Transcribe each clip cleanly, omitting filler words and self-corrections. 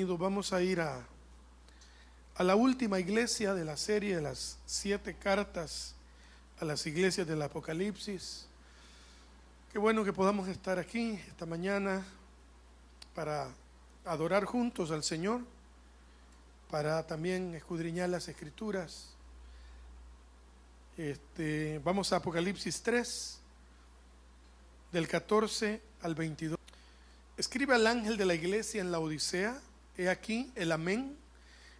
unidos, vamos a ir a la última iglesia de la serie de las 7 cartas a las iglesias del Apocalipsis. Qué bueno que podamos estar aquí esta mañana para adorar juntos al Señor, para también escudriñar las Escrituras. Vamos a Apocalipsis 3, del 14 al 22. Escribe al ángel de la iglesia en la Odisea: he aquí el Amén,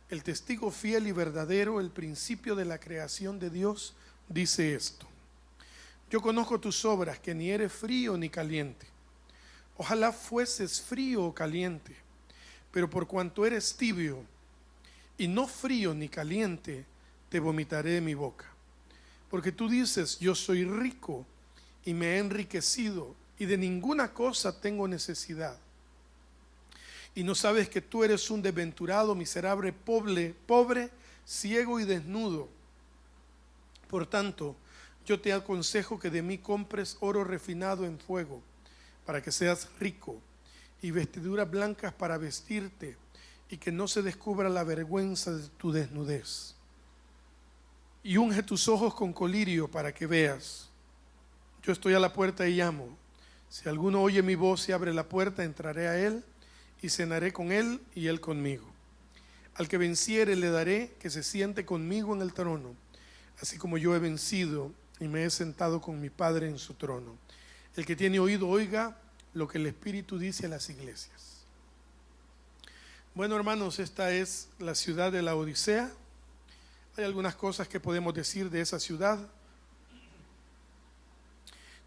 el testigo fiel y verdadero, el principio de la creación de Dios, dice esto: yo conozco tus obras, que ni eres frío ni caliente. Ojalá fueses frío o caliente, pero por cuanto eres tibio y no frío ni caliente, te vomitaré de mi boca. Porque tú dices: yo soy rico y me he enriquecido, y de ninguna cosa tengo necesidad. Y no sabes que tú eres un desventurado, miserable, pobre, ciego y desnudo. Por tanto, yo te aconsejo que de mí compres oro refinado en fuego, para que seas rico, y vestiduras blancas para vestirte, y que no se descubra la vergüenza de tu desnudez. Y unge tus ojos con colirio para que veas. Yo estoy a la puerta y llamo. Si alguno oye mi voz y abre la puerta, entraré a él y cenaré con él y él conmigo. Al que venciere le daré que se siente conmigo en el trono, así como yo he vencido y me he sentado con mi Padre en su trono. El que tiene oído, oiga lo que el Espíritu dice a las iglesias. Bueno, hermanos, esta es la ciudad de la Odisea. Hay algunas cosas que podemos decir de esa ciudad.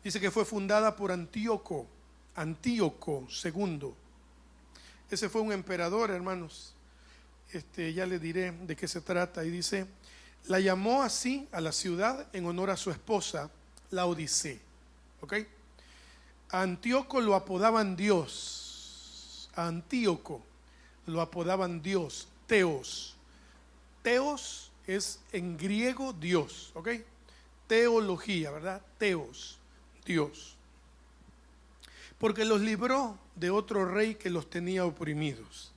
Dice que fue fundada por Antíoco II. Ese fue un emperador, hermanos. Ya le diré de qué se trata. Y dice: la llamó así a la ciudad en honor a su esposa, Laodicea. ¿Ok? A Antíoco lo apodaban Dios. A Antíoco lo apodaban Dios, Teos. Teos es en griego Dios. ¿Ok? Teología, ¿verdad? Teos, Dios. Porque los libró de otro rey que los tenía oprimidos.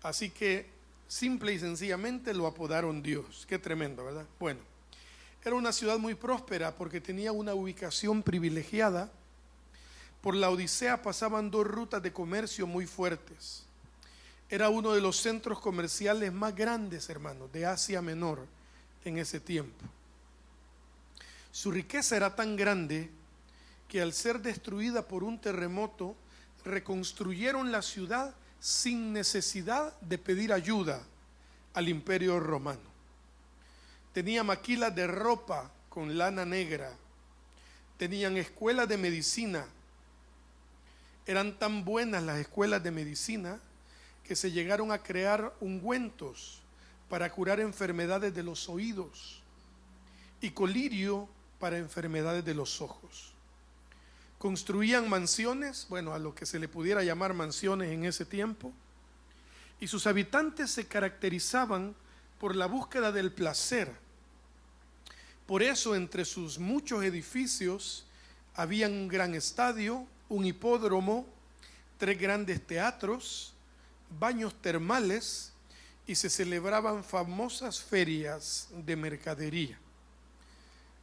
Así que simple y sencillamente lo apodaron Dios. Qué tremendo, ¿verdad? Bueno, era una ciudad muy próspera porque tenía una ubicación privilegiada. Por la Odisea pasaban 2 rutas de comercio muy fuertes. Era uno de los centros comerciales más grandes, hermanos, de Asia Menor en ese tiempo. Su riqueza era tan grande que al ser destruida por un terremoto, reconstruyeron la ciudad sin necesidad de pedir ayuda al Imperio Romano. Tenía maquilas de ropa con lana negra, tenían escuelas de medicina. Eran tan buenas las escuelas de medicina que se llegaron a crear ungüentos para curar enfermedades de los oídos y colirio para enfermedades de los ojos. Construían mansiones, bueno, a lo que se le pudiera llamar mansiones en ese tiempo, y sus habitantes se caracterizaban por la búsqueda del placer. Por eso, entre sus muchos edificios había un gran estadio, un hipódromo, 3 grandes teatros, baños termales, y se celebraban famosas ferias de mercadería.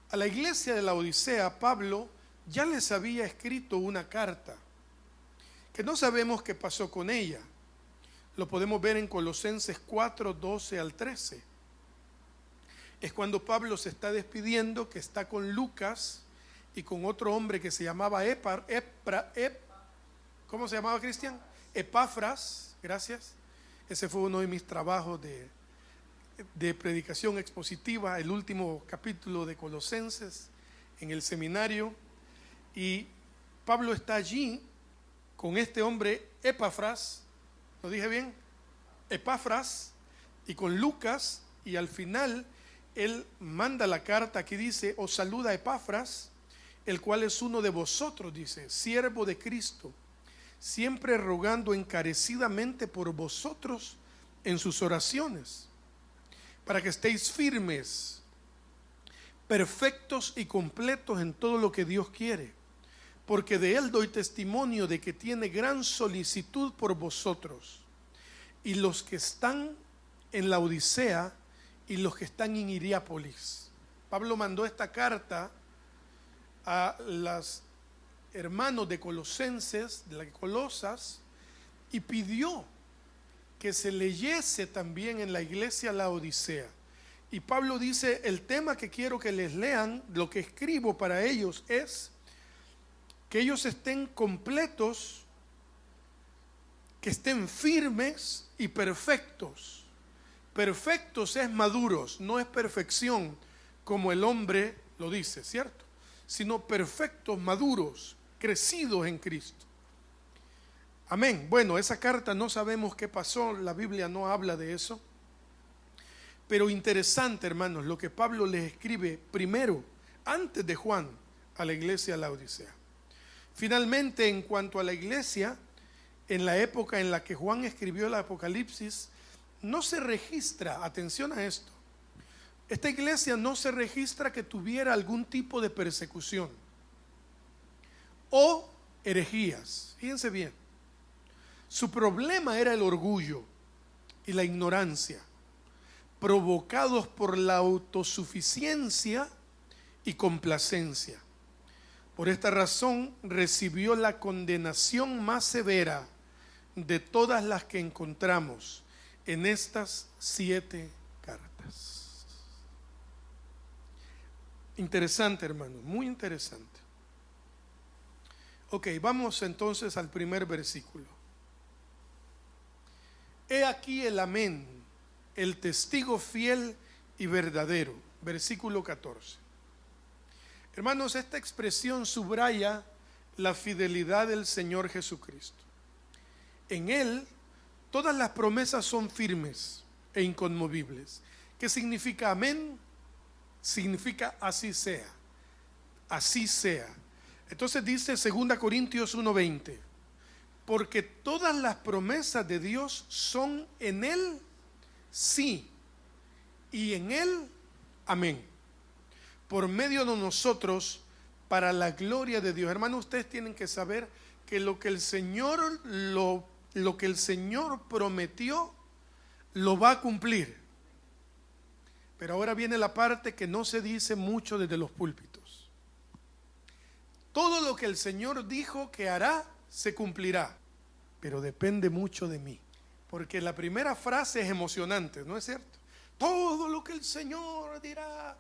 A la iglesia de la Odisea, Pablo ya les había escrito una carta que no sabemos qué pasó con ella. Lo podemos ver en Colosenses 4, 12 al 13. Es cuando Pablo se está despidiendo, que está con Lucas y con otro hombre que se llamaba ¿cómo se llamaba, Cristian? Epafras, gracias. Ese fue uno de mis trabajos de predicación expositiva, el último capítulo de Colosenses en el seminario. Y Pablo está allí con este hombre Epafras, ¿lo dije bien? Epafras, y con Lucas, y al final él manda la carta que dice: os saluda Epafras, el cual es uno de vosotros, dice, siervo de Cristo, siempre rogando encarecidamente por vosotros en sus oraciones, para que estéis firmes, perfectos y completos en todo lo que Dios quiere, porque de él doy testimonio de que tiene gran solicitud por vosotros y los que están en la Odisea y los que están en Hierápolis. Pablo mandó esta carta a los hermanos de Colosenses, de las Colosas, y pidió que se leyese también en la iglesia la Odisea. Y Pablo dice, el tema que quiero que les lean, lo que escribo para ellos es que ellos estén completos, que estén firmes y perfectos. Perfectos es maduros, no es perfección como el hombre lo dice, ¿cierto? Sino perfectos, maduros, crecidos en Cristo. Amén. Bueno, esa carta no sabemos qué pasó, la Biblia no habla de eso. Pero interesante, hermanos, lo que Pablo les escribe primero, antes de Juan, a la iglesia de la Odisea. Finalmente, en cuanto a la iglesia, en la época en la que Juan escribió el Apocalipsis, no se registra, atención a esto, esta iglesia no se registra que tuviera algún tipo de persecución o herejías. Fíjense bien, su problema era el orgullo y la ignorancia, provocados por la autosuficiencia y complacencia. Por esta razón recibió la condenación más severa de todas las que encontramos en estas 7 cartas. Interesante, hermano, muy interesante. Ok, vamos entonces al primer versículo. He aquí el amén, el testigo fiel y verdadero. Versículo 14. Hermanos, esta expresión subraya la fidelidad del Señor Jesucristo. En Él todas las promesas son firmes e inconmovibles. ¿Qué significa amén? Significa así sea. Así sea. Entonces dice 2 Corintios 1:20, porque todas las promesas de Dios son en Él sí y en Él amén, por medio de nosotros para la gloria de Dios. Hermanos, ustedes tienen que saber que lo que el Señor prometió lo va a cumplir. Pero ahora viene la parte que no se dice mucho desde los púlpitos. Todo lo que el Señor dijo que hará se cumplirá, pero depende mucho de mí. Porque la primera frase es emocionante, ¿no es cierto? Todo lo que el Señor dirá,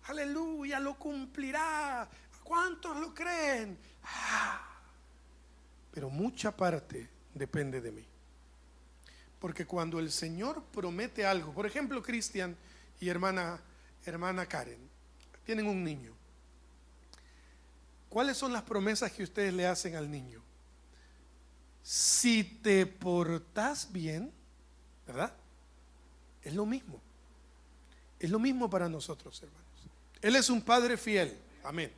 aleluya, lo cumplirá. ¿Cuántos lo creen? Pero mucha parte depende de mí. Porque cuando el Señor promete algo, por ejemplo, Cristian y hermana Karen, tienen un niño. ¿Cuáles son las promesas que ustedes le hacen al niño? Si te portas bien, ¿verdad? Es lo mismo. Es lo mismo para nosotros, hermanos. Él es un padre fiel. Amén.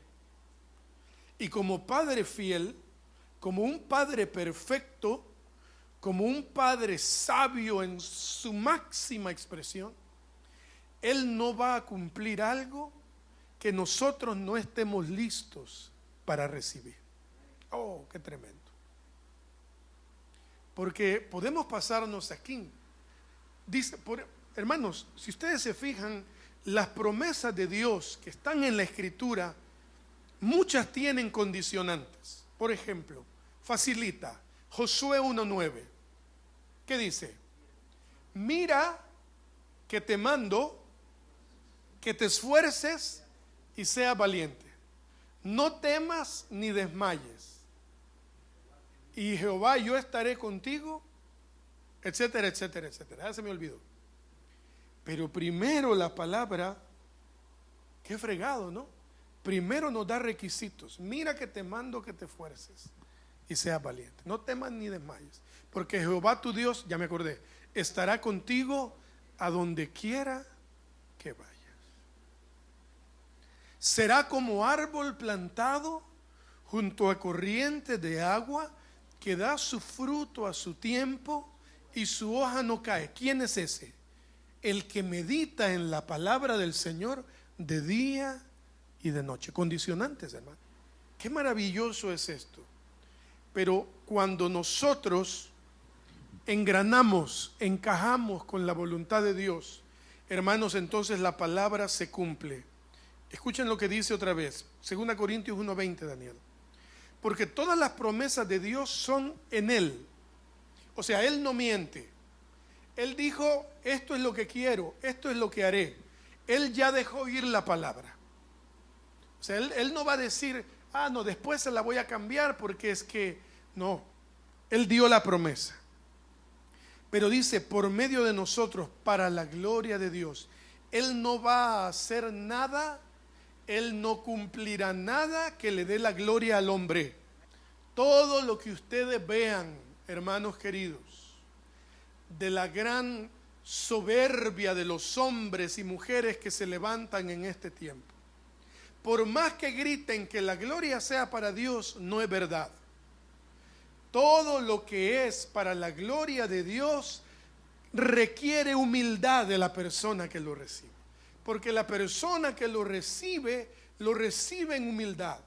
Y como padre fiel, como un padre perfecto, como un padre sabio en su máxima expresión, Él no va a cumplir algo que nosotros no estemos listos para recibir. Oh, qué tremendo. Porque podemos pasarnos aquí. Dice, hermanos, si ustedes se fijan, las promesas de Dios que están en la Escritura, muchas tienen condicionantes. Por ejemplo, facilita, Josué 1:9. ¿Qué dice? Mira que te mando que te esfuerces y seas valiente. No temas ni desmayes. Y Jehová, yo estaré contigo, etcétera, etcétera, etcétera. Ya se me olvidó. Pero primero la palabra, qué fregado, ¿no? Primero nos da requisitos. Mira que te mando que te esfuerces y seas valiente. No temas ni desmayes, porque Jehová tu Dios, ya me acordé, estará contigo a donde quiera que vayas. Será como árbol plantado junto a corrientes de agua, que da su fruto a su tiempo y su hoja no cae. ¿Quién es ese? El que medita en la palabra del Señor de día y de noche. Condicionantes, hermano. Qué maravilloso es esto. Pero cuando nosotros engranamos, encajamos con la voluntad de Dios, hermanos, entonces la palabra se cumple. Escuchen lo que dice otra vez, 2 Corintios 1:20, Daniel. Porque todas las promesas de Dios son en Él. O sea, Él no miente. Él dijo, esto es lo que quiero, esto es lo que haré. Él ya dejó ir la palabra. O sea, él no va a decir, no, después se la voy a cambiar porque es que, no. Él dio la promesa. Pero dice, por medio de nosotros, para la gloria de Dios. Él no va a hacer nada, Él no cumplirá nada que le dé la gloria al hombre. Todo lo que ustedes vean, hermanos queridos, de la gran soberbia de los hombres y mujeres que se levantan en este tiempo, por más que griten que la gloria sea para Dios, no es verdad. Todo lo que es para la gloria de Dios requiere humildad de la persona que lo recibe, porque la persona que lo recibe en humildad.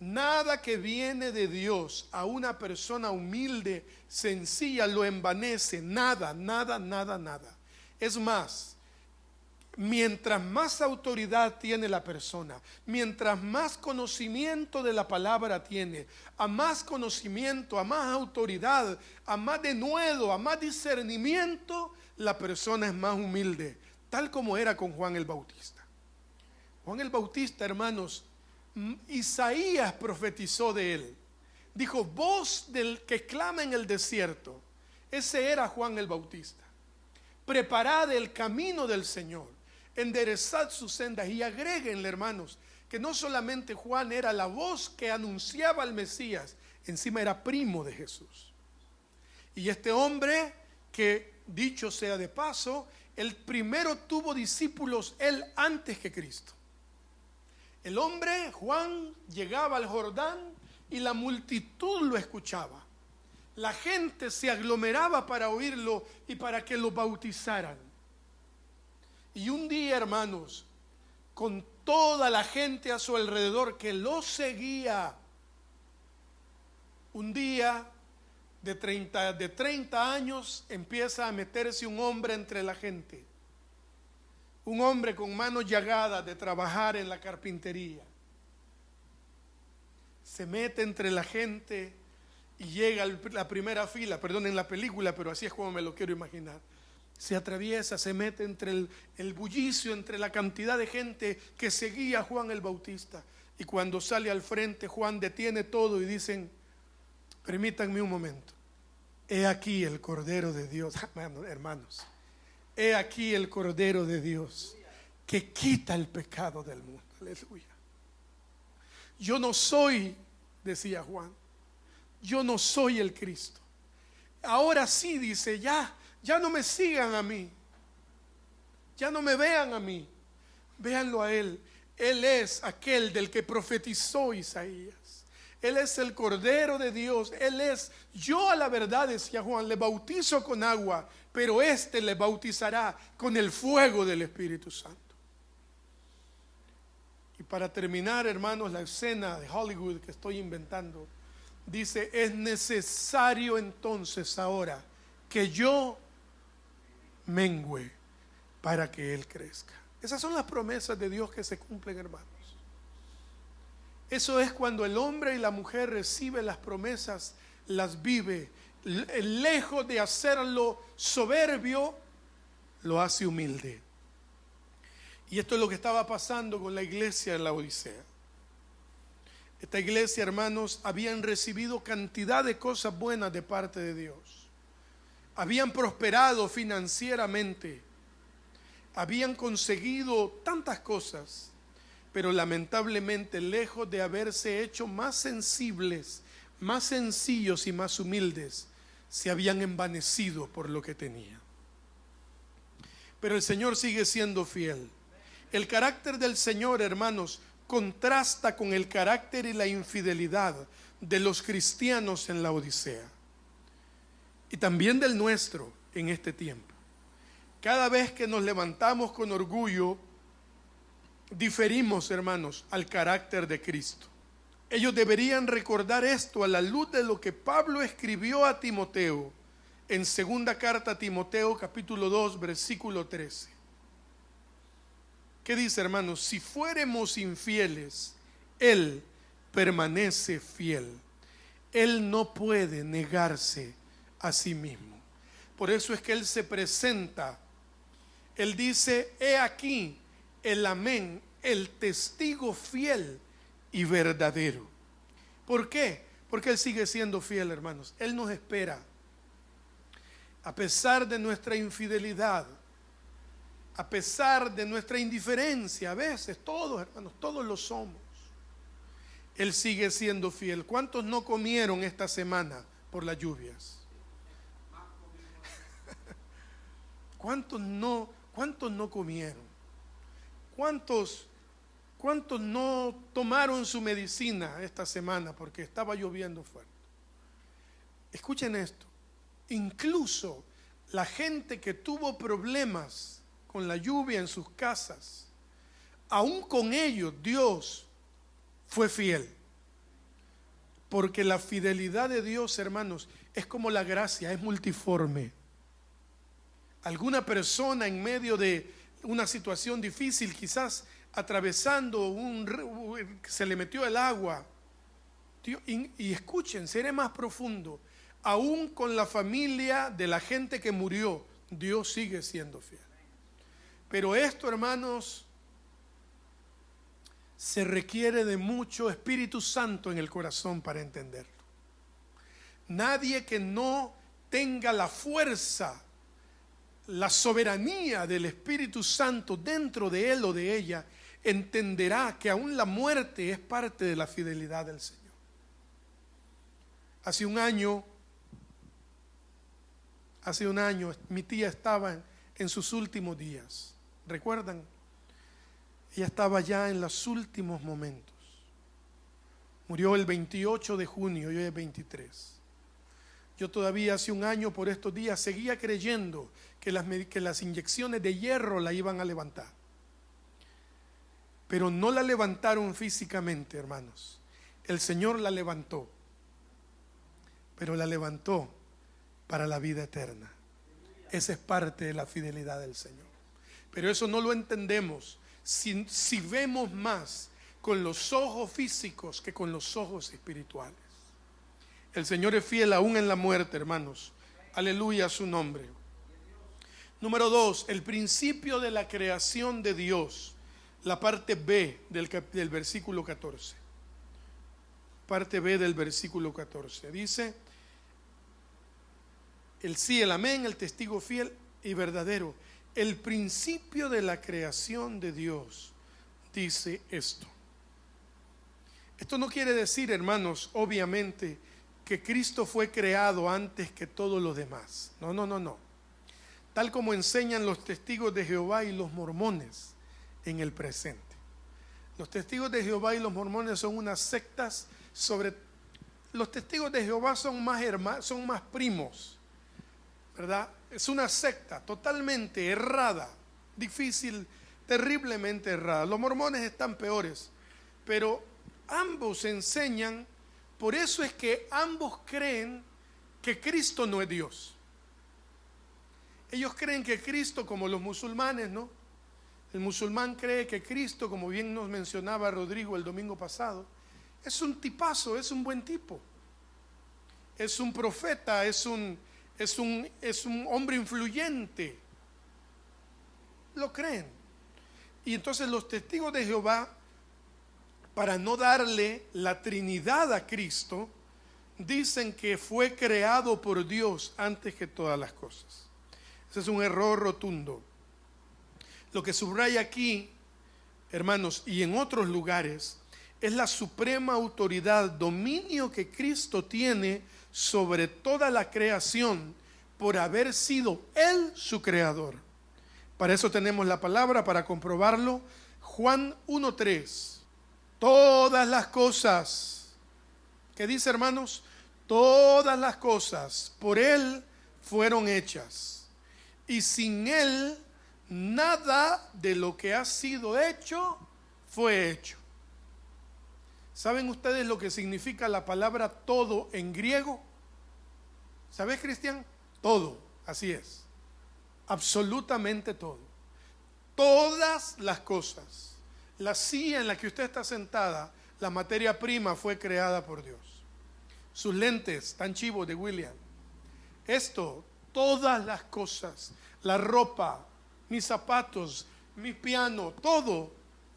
Nada que viene de Dios a una persona humilde, sencilla, lo envanece. Nada. Es más, mientras más autoridad tiene la persona, mientras más conocimiento de la palabra tiene, a más conocimiento, a más autoridad, a más denuedo, a más discernimiento, la persona es más humilde, tal como era con Juan el Bautista. Juan el Bautista, hermanos, Isaías profetizó de él. Dijo, voz del que clama en el desierto. Ese era Juan el Bautista. Preparad el camino del Señor, enderezad sus sendas. Y agréguenle, hermanos, que no solamente Juan era la voz que anunciaba al Mesías, encima era primo de Jesús. Y este hombre, que dicho sea de paso, el primero tuvo discípulos él antes que Cristo. El hombre, Juan, llegaba al Jordán y la multitud lo escuchaba. La gente se aglomeraba para oírlo y para que lo bautizaran. Y un día, hermanos, con toda la gente a su alrededor que lo seguía, un día de 30 años empieza a meterse un hombre entre la gente. Un hombre con manos llagadas de trabajar en la carpintería. Se mete entre la gente y llega a la primera fila, perdonen la película, pero así es como me lo quiero imaginar. Se atraviesa, se mete entre el bullicio, entre la cantidad de gente que seguía a Juan el Bautista. Y cuando sale al frente, Juan detiene todo y dicen, permítanme un momento. He aquí el Cordero de Dios, hermanos. He aquí el Cordero de Dios que quita el pecado del mundo. Aleluya. Yo no soy, decía Juan, yo no soy el Cristo. Ahora sí, dice, ya no me sigan a mí. Ya no me vean a mí. Véanlo a Él. Él es aquel del que profetizó Isaías. Él es el Cordero de Dios. Él es, yo a la verdad, decía Juan, le bautizo con agua, pero este le bautizará con el fuego del Espíritu Santo. Y para terminar, hermanos, la escena de Hollywood que estoy inventando, dice, es necesario entonces ahora que yo mengüe para que Él crezca. Esas son las promesas de Dios que se cumplen, hermanos. Eso es cuando el hombre y la mujer reciben las promesas, las vive. Lejos de hacerlo soberbio, lo hace humilde. Y esto es lo que estaba pasando con la iglesia en la Odisea. Esta iglesia, hermanos, habían recibido cantidad de cosas buenas de parte de Dios. Habían prosperado financieramente. Habían conseguido tantas cosas. Pero lamentablemente, lejos de haberse hecho más sensibles, más sencillos y más humildes, se habían envanecido por lo que tenían. Pero el Señor sigue siendo fiel. El carácter del Señor, hermanos, contrasta con el carácter y la infidelidad de los cristianos en la Odisea. Y también del nuestro en este tiempo. Cada vez que nos levantamos con orgullo, diferimos, hermanos, al carácter de Cristo. Ellos deberían recordar esto a la luz de lo que Pablo escribió a Timoteo en segunda carta a Timoteo, capítulo 2, versículo 13. ¿Qué dice, hermanos? Si fuéremos infieles, Él permanece fiel. Él no puede negarse a sí mismo. Por eso es que Él se presenta. Él dice: he aquí el amén, el testigo fiel y verdadero. ¿Por qué? Porque Él sigue siendo fiel, hermanos. Él nos espera. A pesar de nuestra infidelidad, a pesar de nuestra indiferencia, a veces todos, hermanos, todos lo somos. Él sigue siendo fiel. ¿Cuántos no comieron esta semana por las lluvias? ¿Cuántos no comieron? ¿Cuántos no tomaron su medicina esta semana porque estaba lloviendo fuerte? Escuchen esto. Incluso la gente que tuvo problemas con la lluvia en sus casas, aún con ellos Dios fue fiel. Porque la fidelidad de Dios, hermanos, es como la gracia, es multiforme. Alguna persona en medio de una situación difícil, quizás atravesando se le metió el agua. Y escuchen, seré más profundo. Aún con la familia de la gente que murió, Dios sigue siendo fiel. Pero esto, hermanos, se requiere de mucho Espíritu Santo en el corazón para entenderlo. Nadie que no tenga la fuerza, la soberanía del Espíritu Santo dentro de él o de ella, entenderá que aún la muerte es parte de la fidelidad del Señor. Hace un año, mi tía estaba en sus últimos días. ¿Recuerdan? Ella estaba ya en los últimos momentos. Murió el 28 de junio, y hoy es 23. Yo todavía hace un año por estos días seguía creyendo que las inyecciones de hierro la iban a levantar. Pero no la levantaron físicamente, hermanos. El Señor la levantó. Pero la levantó para la vida eterna. Esa es parte de la fidelidad del Señor. Pero eso no lo entendemos si vemos más con los ojos físicos que con los ojos espirituales. El Señor es fiel aún en la muerte, hermanos. Aleluya a su nombre. Número 2, el principio de la creación de Dios. La parte B del versículo 14. Parte B del versículo 14. Dice: el sí, el amén, el testigo fiel y verdadero. El principio de la creación de Dios dice esto. Esto no quiere decir, hermanos, obviamente, que Cristo fue creado antes que todos los demás. No. Tal como enseñan los testigos de Jehová y los mormones en el presente. Los testigos de Jehová y los mormones son unas sectas los testigos de Jehová son más primos, ¿verdad? Es una secta totalmente errada, difícil, terriblemente errada. Los mormones están peores, pero ambos enseñan. Por eso es que ambos creen que Cristo no es Dios. Ellos creen que Cristo, como los musulmanes, ¿no? El musulmán cree que Cristo, como bien nos mencionaba Rodrigo el domingo pasado, es un tipazo, es un buen tipo. Es un profeta, es un hombre influyente. Lo creen. Y entonces los testigos de Jehová, para no darle la Trinidad a Cristo, dicen que fue creado por Dios antes que todas las cosas. Ese es un error rotundo. Lo que subraya aquí, hermanos, y en otros lugares, es la suprema autoridad, dominio que Cristo tiene sobre toda la creación por haber sido Él su creador. Para eso tenemos la palabra, para comprobarlo. Juan 1:3. Todas las cosas, ¿qué dice, hermanos? Todas las cosas por Él fueron hechas, y sin Él nada de lo que ha sido hecho fue hecho. ¿Saben ustedes lo que significa la palabra todo en griego? ¿Sabes, Cristian? Todo, así es. Absolutamente todo. Todas las cosas. La silla en la que usted está sentada, la materia prima fue creada por Dios. Sus lentes tan chivos de William. Esto, todas las cosas, la ropa, mis zapatos, mi piano, todo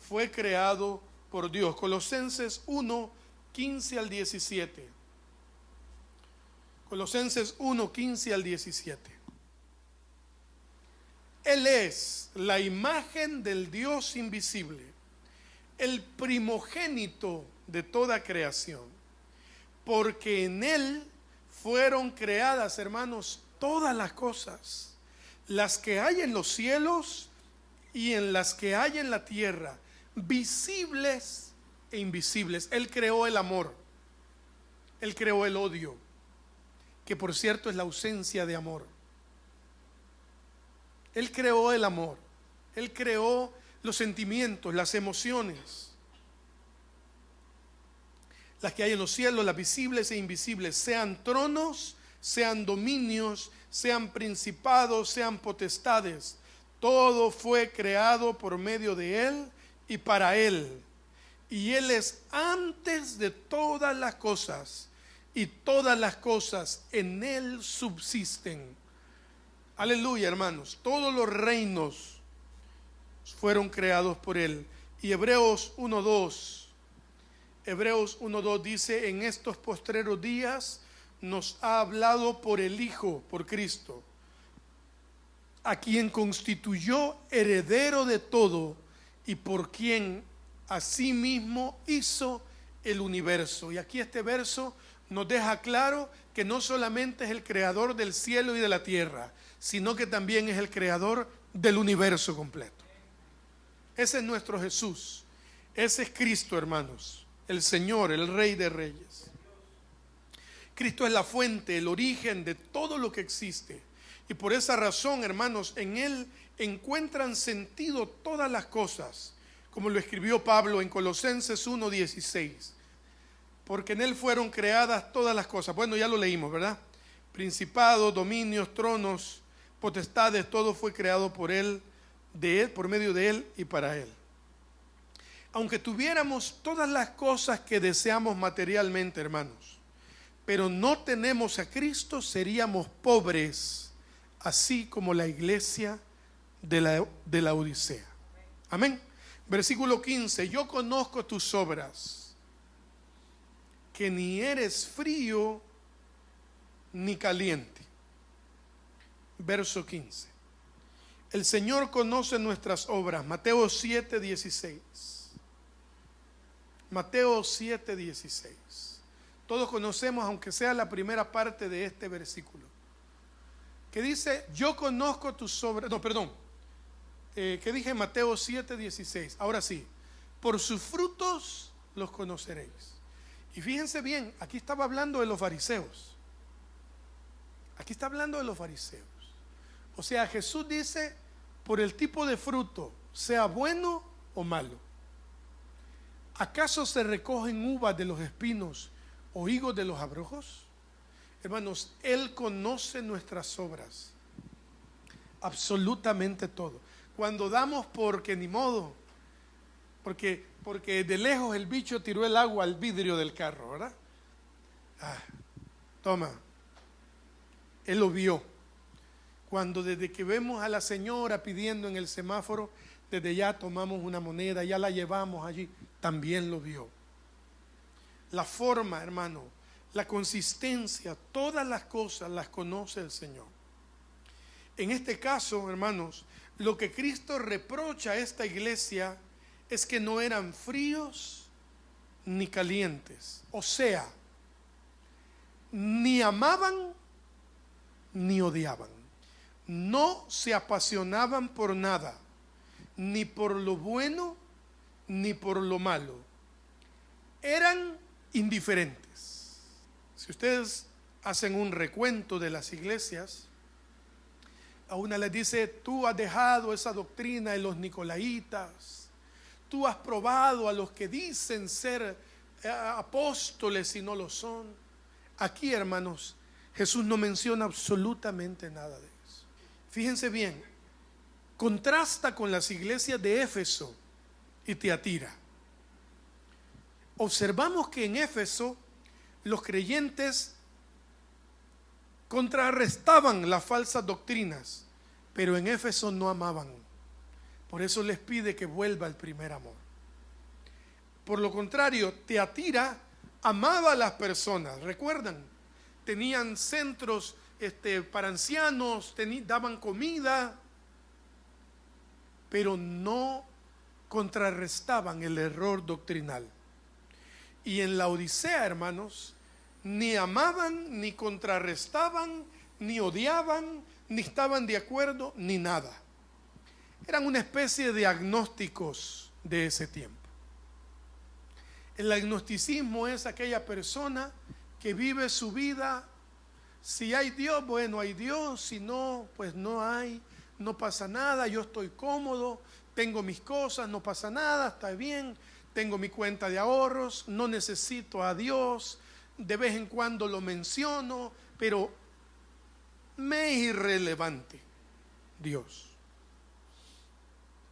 fue creado por Dios. Colosenses 1, 15 al 17. Colosenses 1, 15 al 17. Él es la imagen del Dios invisible, el primogénito de toda creación, porque en Él fueron creadas, hermanos, todas las cosas, las que hay en los cielos y en las que hay en la tierra, visibles e invisibles. Él creó el amor, Él creó el odio, que por cierto es la ausencia de amor. Él creó el amor, Él creó los sentimientos, las emociones, las que hay en los cielos, las visibles e invisibles, sean tronos, sean dominios, sean principados, sean potestades. Todo fue creado por medio de Él y para Él. Y Él es antes de todas las cosas, y todas las cosas en Él subsisten. Aleluya, hermanos. Todos los reinos fueron creados por Él. Y Hebreos 1:2 dice: en estos postreros días nos ha hablado por el Hijo, por Cristo, a quien constituyó heredero de todo y por quien asimismo hizo el universo. Y aquí este verso nos deja claro que no solamente es el creador del cielo y de la tierra, sino que también es el creador del universo completo. Ese es nuestro Jesús. Ese es Cristo, hermanos, el Señor, el Rey de Reyes. Cristo es la fuente, el origen de todo lo que existe. Y por esa razón, hermanos, en Él encuentran sentido todas las cosas, como lo escribió Pablo en Colosenses 1:16. Porque en Él fueron creadas todas las cosas. Bueno, ya lo leímos, ¿verdad? Principados, dominios, tronos, potestades, todo fue creado por Él, de Él, por medio de Él y para Él. Aunque tuviéramos todas las cosas que deseamos materialmente, hermanos, pero no tenemos a Cristo, seríamos pobres, así como la iglesia de la Odisea. Amén. Versículo 15: yo conozco tus obras, que ni eres frío ni caliente. Verso 15: el Señor conoce nuestras obras. Mateo 7:16. Mateo 7:16. Todos conocemos, aunque sea la primera parte de este versículo, que dice: yo conozco tus obras. No, perdón, que dije Mateo 7:16. Ahora sí: por sus frutos los conoceréis. Y fíjense bien, aquí estaba hablando de los fariseos. Aquí está hablando de los fariseos. O sea, Jesús dice: por el tipo de fruto, sea bueno o malo. ¿Acaso se recogen uvas de los espinos o higos de los abrojos? Hermanos, Él conoce nuestras obras, absolutamente todo. Cuando damos porque ni modo, porque de lejos el bicho tiró el agua al vidrio del carro, ¿verdad? Toma, Él lo vio. Cuando desde que vemos a la señora pidiendo en el semáforo, desde ya tomamos una moneda, ya la llevamos allí, también lo vio. La forma, hermano, la consistencia, todas las cosas las conoce el Señor. En este caso, hermanos, lo que Cristo reprocha a esta iglesia es que no eran fríos ni calientes. O sea, ni amaban ni odiaban. No se apasionaban por nada, ni por lo bueno ni por lo malo. Eran indiferentes. Si ustedes hacen un recuento de las iglesias, a una les dice: tú has dejado esa doctrina de los nicolaitas, tú has probado a los que dicen ser apóstoles y no lo son. Aquí, hermanos, Jesús no menciona absolutamente nada de eso. Fíjense bien, contrasta con las iglesias de Éfeso y Tiatira. Observamos que en Éfeso los creyentes contrarrestaban las falsas doctrinas, pero en Éfeso no amaban. Por eso les pide que vuelva al primer amor. Por lo contrario, Tiatira amaba a las personas. ¿Recuerdan? Tenían centros para ancianos, daban comida, pero no contrarrestaban el error doctrinal. Y en la Odisea, hermanos, ni amaban, ni contrarrestaban, ni odiaban, ni estaban de acuerdo, ni nada. Eran una especie de agnósticos de ese tiempo. El agnosticismo es aquella persona que vive su vida, si hay Dios, bueno, hay Dios, si no, pues no hay, no pasa nada, yo estoy cómodo, tengo mis cosas, no pasa nada, está bien, tengo mi cuenta de ahorros, no necesito a Dios, de vez en cuando lo menciono, pero me es irrelevante Dios.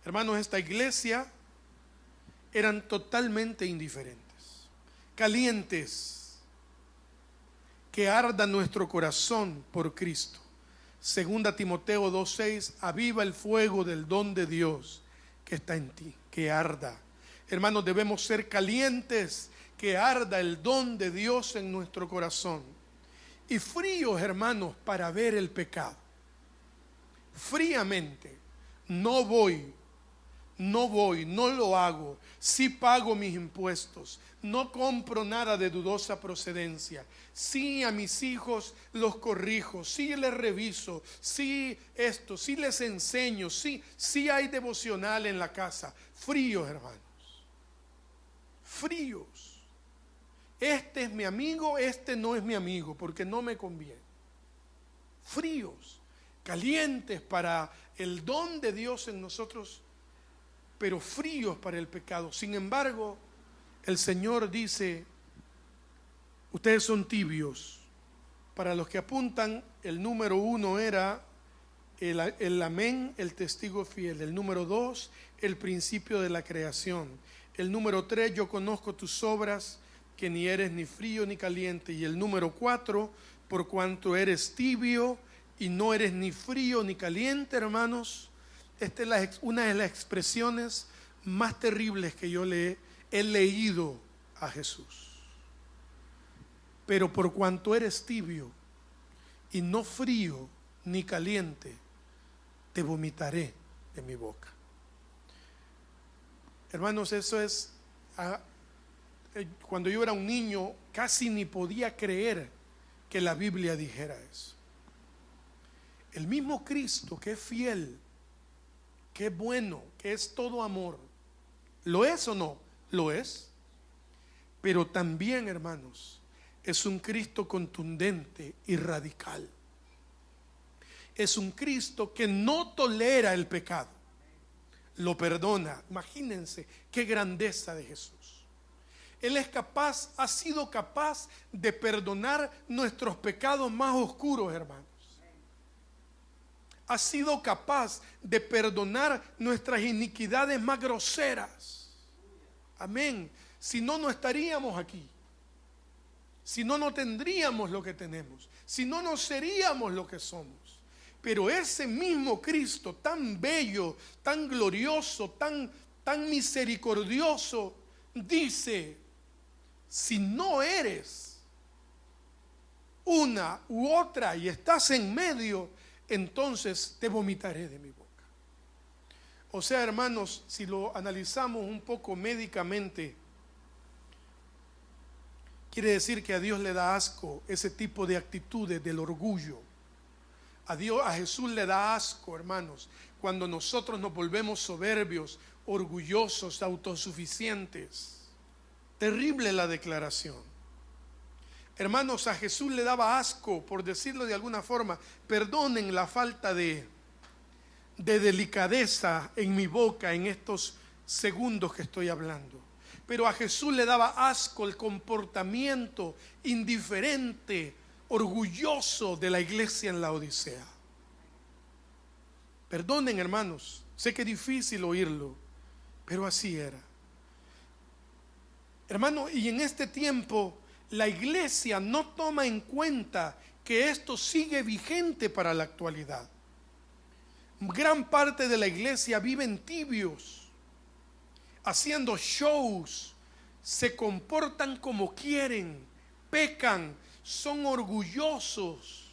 Hermanos, esta iglesia eran totalmente indiferentes, calientes, que arda nuestro corazón por Cristo. Segunda Timoteo 2:6, aviva el fuego del don de Dios que está en ti, que arda. Hermanos, debemos ser calientes, que arda el don de Dios en nuestro corazón. Y fríos, hermanos, para ver el pecado. Fríamente, no lo hago, sí pago mis impuestos, no compro nada de dudosa procedencia, sí a mis hijos los corrijo, sí les reviso, sí les enseño, sí hay devocional en la casa. Fríos, hermanos, fríos. Este es mi amigo, este no es mi amigo, porque no me conviene. Fríos, calientes para el don de Dios en nosotros, pero fríos para el pecado. Sin embargo, el Señor dice, ustedes son tibios. Para los que apuntan, el número 1 era el amén, el testigo fiel. El número 2, el principio de la creación. El número 3, yo conozco tus obras, que ni eres ni frío ni caliente. Y el número 4, por cuanto eres tibio y no eres ni frío ni caliente, hermanos. Esta es una de las expresiones más terribles que yo le he leído a Jesús. Pero por cuanto eres tibio y no frío ni caliente, te vomitaré de mi boca. Hermanos, eso es, cuando yo era un niño, casi ni podía creer que la Biblia dijera eso. El mismo Cristo que es fiel, que es bueno, que es todo amor, ¿lo es o no? Lo es. Pero también, hermanos, es un Cristo contundente y radical. Es un Cristo que no tolera el pecado, lo perdona. Imagínense qué grandeza de Jesús. Él es capaz, ha sido capaz de perdonar nuestros pecados más oscuros, hermanos. Ha sido capaz de perdonar nuestras iniquidades más groseras. Amén. Si no, no estaríamos aquí. Si no, no tendríamos lo que tenemos. Si no, no seríamos lo que somos. Pero ese mismo Cristo tan bello, tan glorioso, tan misericordioso, dice, si no eres una u otra y estás en medio, entonces te vomitaré de mi boca. O sea, hermanos, si lo analizamos un poco médicamente, quiere decir que a Dios le da asco ese tipo de actitudes del orgullo. A Jesús le da asco, hermanos, cuando nosotros nos volvemos soberbios, orgullosos, autosuficientes. Terrible la declaración. Hermanos, a Jesús le daba asco, por decirlo de alguna forma, perdonen la falta de delicadeza en mi boca en estos segundos que estoy hablando. Pero a Jesús le daba asco el comportamiento indiferente, orgulloso de la iglesia en la Odisea. Perdonen, hermanos, sé que es difícil oírlo, pero así era. Hermano, y en este tiempo la iglesia no toma en cuenta que esto sigue vigente para la actualidad. Gran parte de la iglesia viven tibios, haciendo shows, se comportan como quieren, pecan, son orgullosos,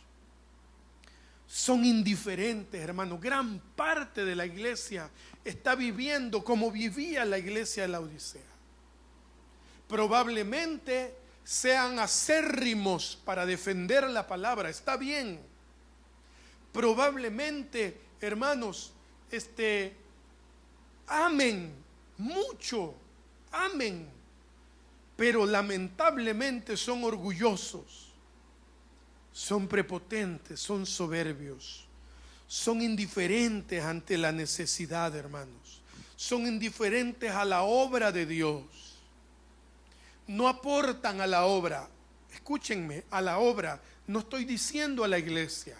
son indiferentes, hermano. Gran parte de la iglesia está viviendo como vivía la iglesia de la Odisea. Probablemente sean acérrimos para defender la palabra, está bien. Probablemente, hermanos, amen mucho, amen, pero lamentablemente son orgullosos, son prepotentes, son soberbios, son indiferentes ante la necesidad, hermanos, son indiferentes a la obra de Dios, no aportan a la obra. Escúchenme, a la obra, no estoy diciendo a la iglesia.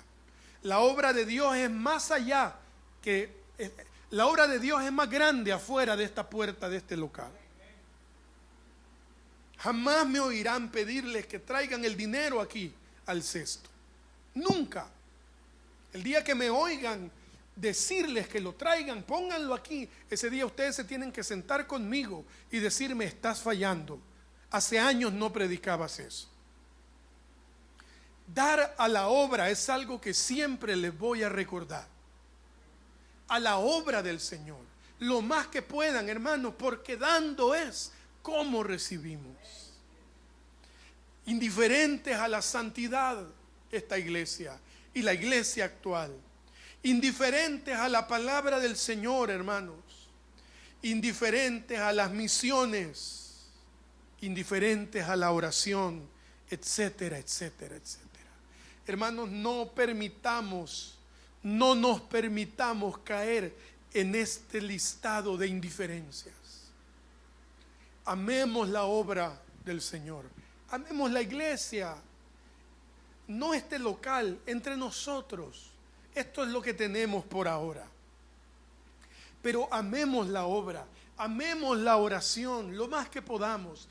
La obra de Dios es más allá la obra de Dios es más grande afuera de esta puerta, de este local. Jamás me oirán pedirles que traigan el dinero aquí al cesto. Nunca. El día que me oigan decirles que lo traigan, pónganlo aquí. Ese día ustedes se tienen que sentar conmigo y decirme: estás fallando. Hace años no predicabas eso. Dar a la obra es algo que siempre les voy a recordar. A la obra del Señor, lo más que puedan, hermanos, porque dando es como recibimos. Indiferentes a la santidad, esta iglesia y la iglesia actual. Indiferentes a la palabra del Señor, hermanos. Indiferentes a las misiones. Indiferentes a la oración, etcétera, etcétera, etcétera. Hermanos, no nos permitamos caer en este listado de indiferencias. Amemos la obra del Señor, amemos la iglesia, no este local, entre nosotros. Esto es lo que tenemos por ahora. Pero amemos la obra, amemos la oración, lo más que podamos,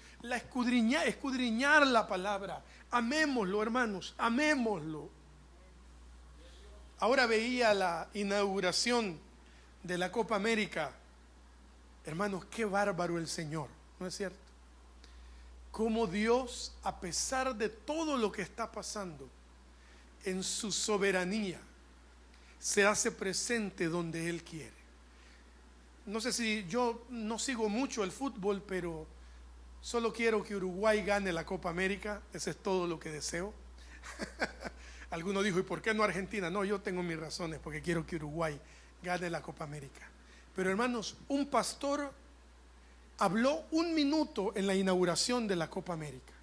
escudriñar la palabra. Amémoslo, hermanos, amémoslo. Ahora veía la inauguración de la Copa América. Hermanos, qué bárbaro el Señor, ¿no es cierto? Cómo Dios, a pesar de todo lo que está pasando, en su soberanía, se hace presente donde Él quiere. No sé si yo no sigo mucho el fútbol, pero solo quiero que Uruguay gane la Copa América. Ese es todo lo que deseo. Alguno dijo: ¿y por qué no Argentina? No, yo tengo mis razones porque quiero que Uruguay gane la Copa América. Pero hermanos, un pastor habló 1 minuto en la inauguración de la Copa América.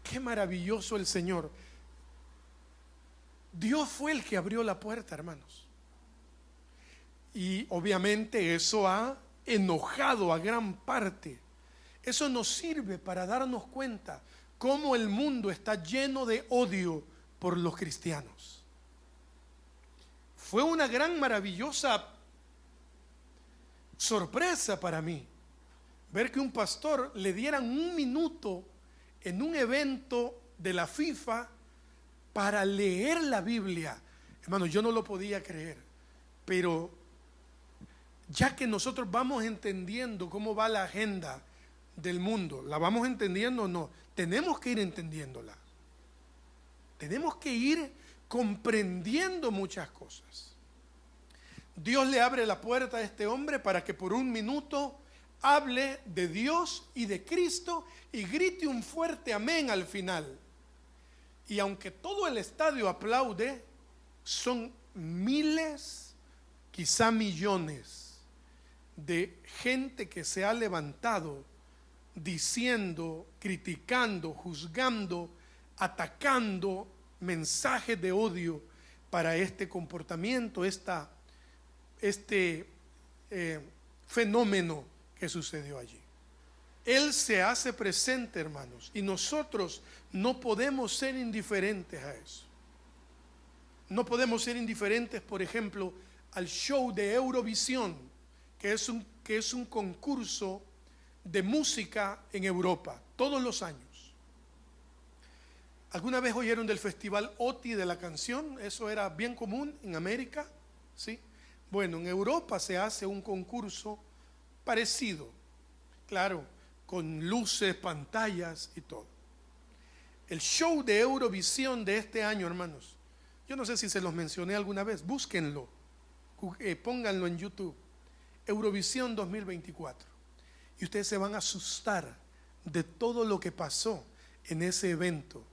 Qué maravilloso el Señor. Dios fue el que abrió la puerta, hermanos. Y obviamente eso ha enojado a gran parte. Eso nos sirve para darnos cuenta cómo el mundo está lleno de odio por los cristianos. Fue una gran, maravillosa sorpresa para mí ver que un pastor le dieran 1 minuto en un evento de la FIFA para leer la Biblia. Hermano, yo no lo podía creer, pero ya que nosotros vamos entendiendo cómo va la agenda del mundo, ¿la vamos entendiendo o no? Tenemos que ir entendiéndola. Tenemos que ir comprendiendo muchas cosas. Dios le abre la puerta a este hombre para que por 1 minuto hable de Dios y de Cristo y grite un fuerte amén al final. Y aunque todo el estadio aplaude, son miles, quizá millones de gente que se ha levantado diciendo, criticando, juzgando, atacando mensajes de odio para este comportamiento, este fenómeno que sucedió allí. Él se hace presente, hermanos, y nosotros no podemos ser indiferentes a eso. No podemos ser indiferentes, por ejemplo, al show de Eurovisión, que es un concurso de música en Europa, todos los años. ¿Alguna vez oyeron del festival OTI de la canción? Eso era bien común en América, ¿sí? Bueno, en Europa se hace un concurso parecido, claro, con luces, pantallas y todo. El show de Eurovisión de este año, hermanos, yo no sé si se los mencioné alguna vez, búsquenlo, pónganlo en YouTube, Eurovisión 2024. Y ustedes se van a asustar de todo lo que pasó en ese evento,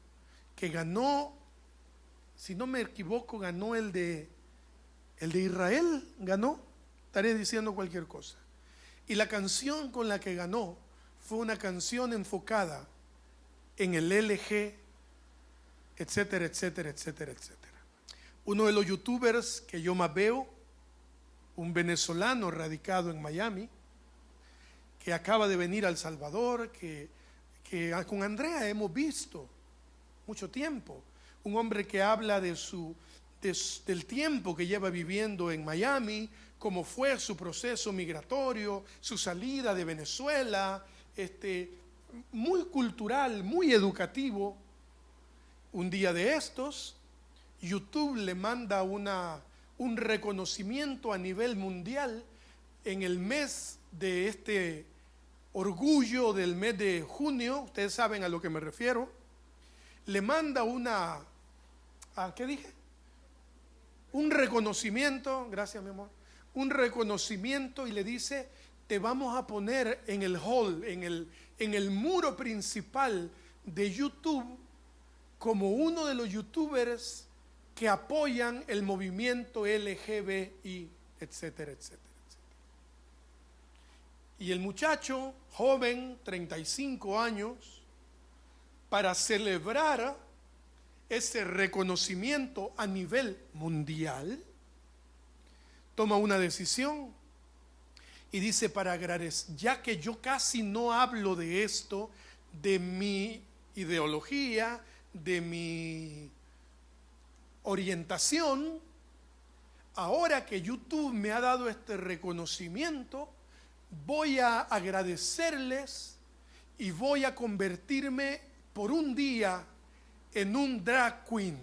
que ganó, si no me equivoco, ganó el de Israel, ganó, estaré diciendo cualquier cosa. Y la canción con la que ganó fue una canción enfocada en el LG, etcétera, etcétera, etcétera, etcétera. Uno de los youtubers que yo más veo, un venezolano radicado en Miami, que acaba de venir a El Salvador, que con Andrea hemos visto mucho tiempo, un hombre que habla del tiempo que lleva viviendo en Miami, cómo fue su proceso migratorio, su salida de Venezuela, muy cultural, muy educativo. Un día de estos, YouTube le manda un reconocimiento a nivel mundial en el mes de este orgullo del mes de junio, ustedes saben a lo que me refiero. Le manda ¿qué dije? Un reconocimiento, gracias mi amor, un reconocimiento, y le dice, te vamos a poner en el hall, en el muro principal de YouTube, como uno de los youtubers que apoyan el movimiento LGBTI, etcétera, etcétera, etcétera. Y el muchacho, joven, 35 años, para celebrar ese reconocimiento a nivel mundial, toma una decisión y dice, para agradecer, ya que yo casi no hablo de esto, de mi ideología, de mi orientación, ahora que YouTube me ha dado este reconocimiento, voy a agradecerles y voy a convertirme por un día en un drag queen.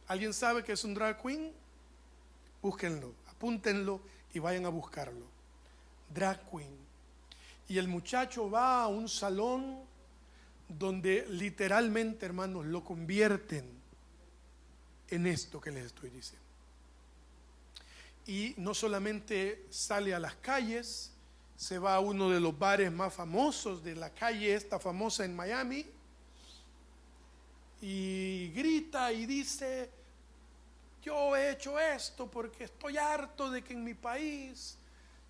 ¿Alguien sabe qué es un drag queen? Búsquenlo, apúntenlo y vayan a buscarlo. Drag queen. Y el muchacho va a un salón donde literalmente, hermanos, lo convierten en esto que les estoy diciendo. Y no solamente sale a las calles, se va a uno de los bares más famosos de la calle esta famosa en Miami, y grita y dice, yo he hecho esto porque estoy harto de que en mi país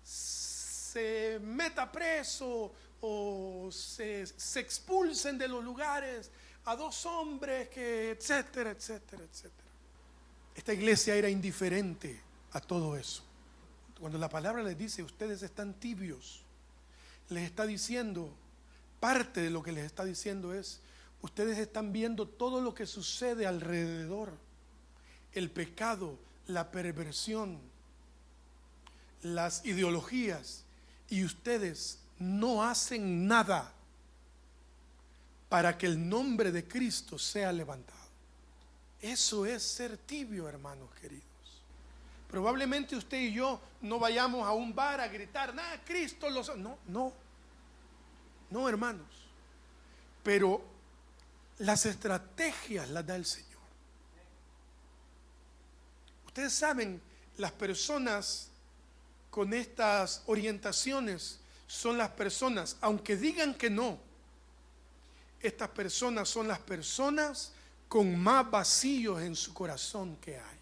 se meta preso o se expulsen de los lugares a dos hombres que, etcétera, etcétera, etcétera. Esta iglesia era indiferente a todo eso. Cuando la palabra les dice, ustedes están tibios, les está diciendo, parte de lo que les está diciendo es, ustedes están viendo todo lo que sucede alrededor, el pecado, la perversión, las ideologías, y ustedes no hacen nada para que el nombre de Cristo sea levantado. Eso es ser tibio, hermanos queridos. Probablemente usted y yo no vayamos a un bar a gritar, nada, Cristo los... No, hermanos. Pero las estrategias las da el Señor. Ustedes saben, las personas con estas orientaciones son las personas, aunque digan que no, estas personas son las personas con más vacíos en su corazón que hay,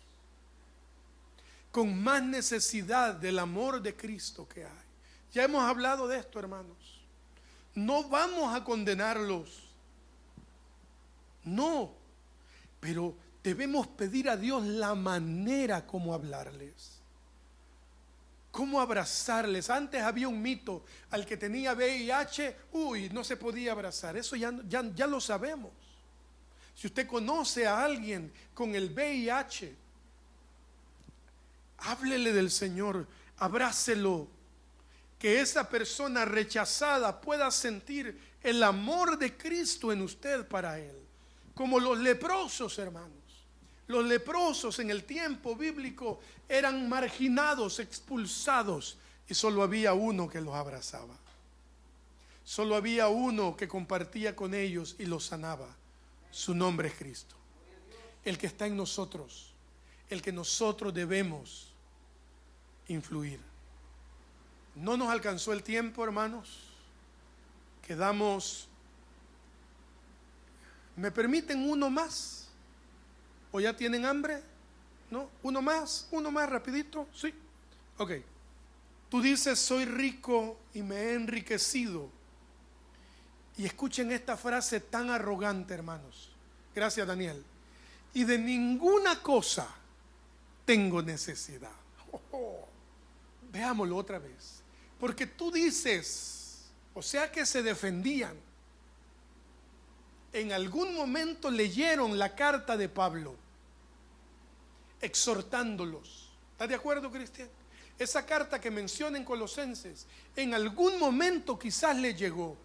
con más necesidad del amor de Cristo que hay. Ya hemos hablado de esto, hermanos. No vamos a condenarlos, no, pero debemos pedir a Dios la manera como hablarles. ¿Cómo abrazarles? Antes había un mito, al que tenía VIH, no se podía abrazar. Eso ya lo sabemos. Si usted conoce a alguien con el VIH, háblele del Señor, abrácelo. Que esa persona rechazada pueda sentir el amor de Cristo en usted para él. Como los leprosos, hermanos. Los leprosos en el tiempo bíblico eran marginados, expulsados, y solo había uno que los abrazaba. Solo había uno que compartía con ellos y los sanaba. Su nombre es Cristo. El que está en nosotros, el que nosotros debemos influir. No nos alcanzó el tiempo, hermanos. Quedamos. ¿Me permiten uno más? ¿O ya tienen hambre? ¿No? Uno más rapidito. Sí. Ok. Tú dices, soy rico y me he enriquecido. Y escuchen esta frase tan arrogante, hermanos. Gracias, Daniel. Y de ninguna cosa tengo necesidad. Veámoslo otra vez. Porque tú dices, o sea que se defendían. En algún momento leyeron la carta de Pablo, exhortándolos. ¿Estás de acuerdo, Cristian? Esa carta que menciona en Colosenses, en algún momento quizás les llegó.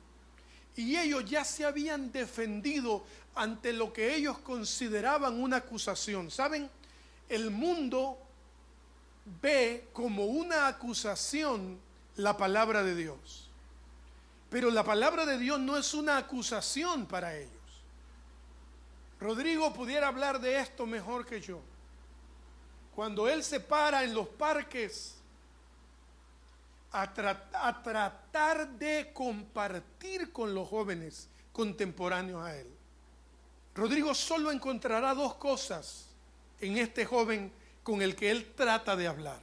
Y ellos ya se habían defendido ante lo que ellos consideraban una acusación. ¿Saben? El mundo ve como una acusación la palabra de Dios. Pero la palabra de Dios no es una acusación para ellos. Rodrigo pudiera hablar de esto mejor que yo. Cuando él se para en los parques a tratar de compartir con los jóvenes contemporáneos a él, Rodrigo solo encontrará dos cosas en este joven con el que él trata de hablar: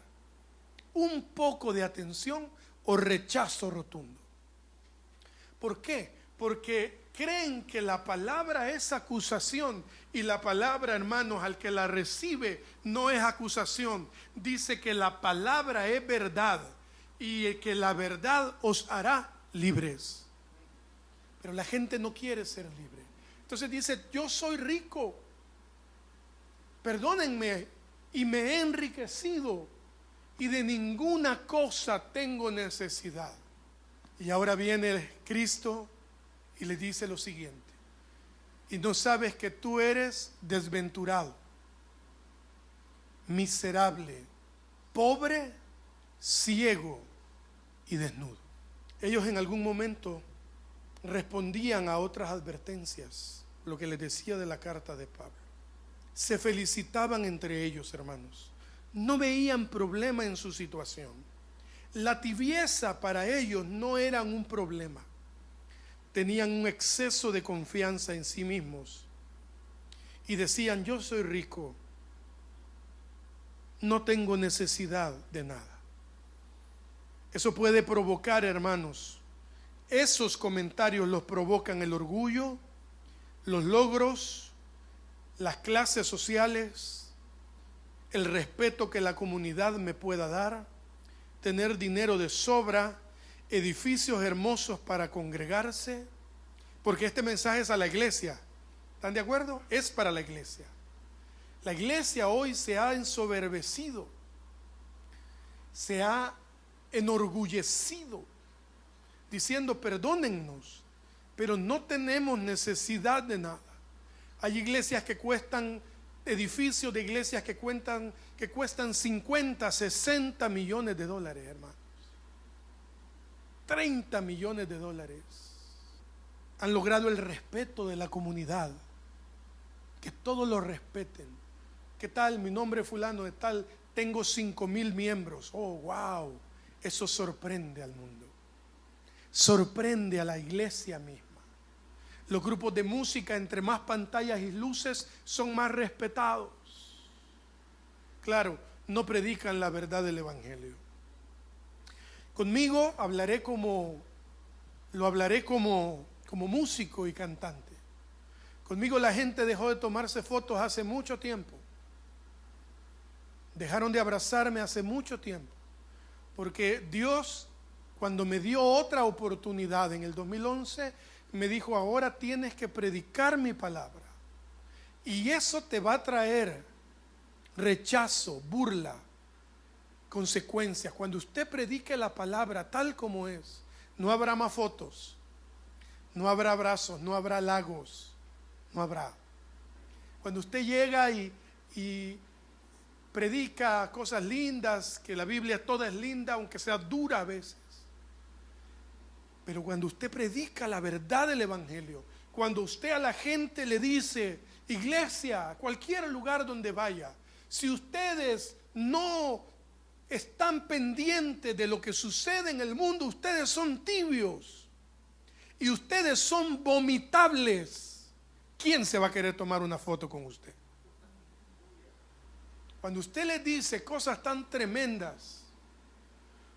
un poco de atención o rechazo rotundo. ¿Por qué? Porque creen que la palabra es acusación, y la palabra, hermanos, al que la recibe no es acusación. Dice que la palabra es verdad y que la verdad os hará libres. Pero la gente no quiere ser libre. Entonces dice, yo soy rico, perdónenme, y me he enriquecido, y de ninguna cosa tengo necesidad. Y ahora viene Cristo y le dice lo siguiente: y no sabes que tú eres desventurado, miserable, pobre, ciego y desnudo. Ellos en algún momento respondían a otras advertencias, lo que les decía de la carta de Pablo. Se felicitaban entre ellos, hermanos. No veían problema en su situación. La tibieza para ellos no era un problema. Tenían un exceso de confianza en sí mismos y decían, yo soy rico, no tengo necesidad de nada. Eso puede provocar, hermanos, esos comentarios los provocan el orgullo, los logros, las clases sociales, el respeto que la comunidad me pueda dar, tener dinero de sobra, edificios hermosos para congregarse, porque este mensaje es a la iglesia. ¿Están de acuerdo? Es para la iglesia. La iglesia hoy se ha ensoberbecido, se ha enorgullecido, diciendo perdónennos, pero no tenemos necesidad de nada. Hay iglesias que cuestan, edificios de iglesias que cuestan 50, 60 millones de dólares, hermanos. 30 millones de dólares. Han logrado el respeto de la comunidad, que todos lo respeten. ¿Qué tal? Mi nombre es fulano de tal, tengo 5,000 miembros. Oh, wow. Eso sorprende al mundo. Sorprende a la iglesia misma. Los grupos de música, entre más pantallas y luces, son más respetados. Claro, no predican la verdad del evangelio. Conmigo lo hablaré como músico y cantante. Conmigo la gente dejó de tomarse fotos hace mucho tiempo. Dejaron de abrazarme hace mucho tiempo. Porque Dios, cuando me dio otra oportunidad en el 2011, me dijo, ahora tienes que predicar mi palabra. Y eso te va a traer rechazo, burla, consecuencias. Cuando usted predique la palabra tal como es, no habrá más fotos, no habrá abrazos, no habrá halagos, no habrá. Cuando usted llega y predica cosas lindas, que la Biblia toda es linda, aunque sea dura a veces. Pero cuando usted predica la verdad del Evangelio, cuando usted a la gente le dice, iglesia, cualquier lugar donde vaya, si ustedes no están pendientes de lo que sucede en el mundo, ustedes son tibios y ustedes son vomitables, ¿quién se va a querer tomar una foto con usted? Cuando usted les dice cosas tan tremendas,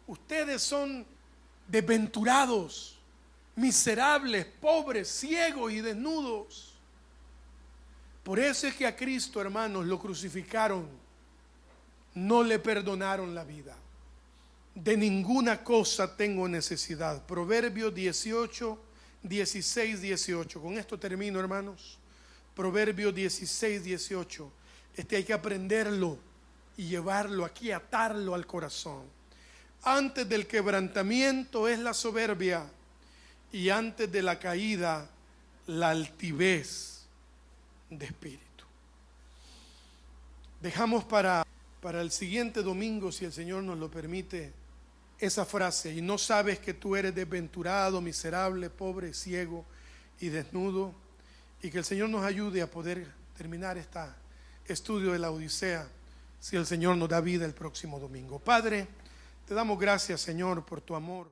ustedes son desventurados, miserables, pobres, ciegos y desnudos. Por eso es que a Cristo, hermanos, lo crucificaron, no le perdonaron la vida. De ninguna cosa tengo necesidad. Proverbios 18, 16, 18. Con esto termino, hermanos. Proverbios 16, 18. Hay que aprenderlo y llevarlo aquí, atarlo al corazón. Antes del quebrantamiento es la soberbia, y antes de la caída la altivez de espíritu. Dejamos para el siguiente domingo, si el Señor nos lo permite, esa frase: y no sabes que tú eres desventurado, miserable, pobre, ciego y desnudo. Y que el Señor nos ayude a poder terminar este estudio de la Odisea, si el Señor nos da vida el próximo domingo. Padre, te damos gracias, Señor, por tu amor.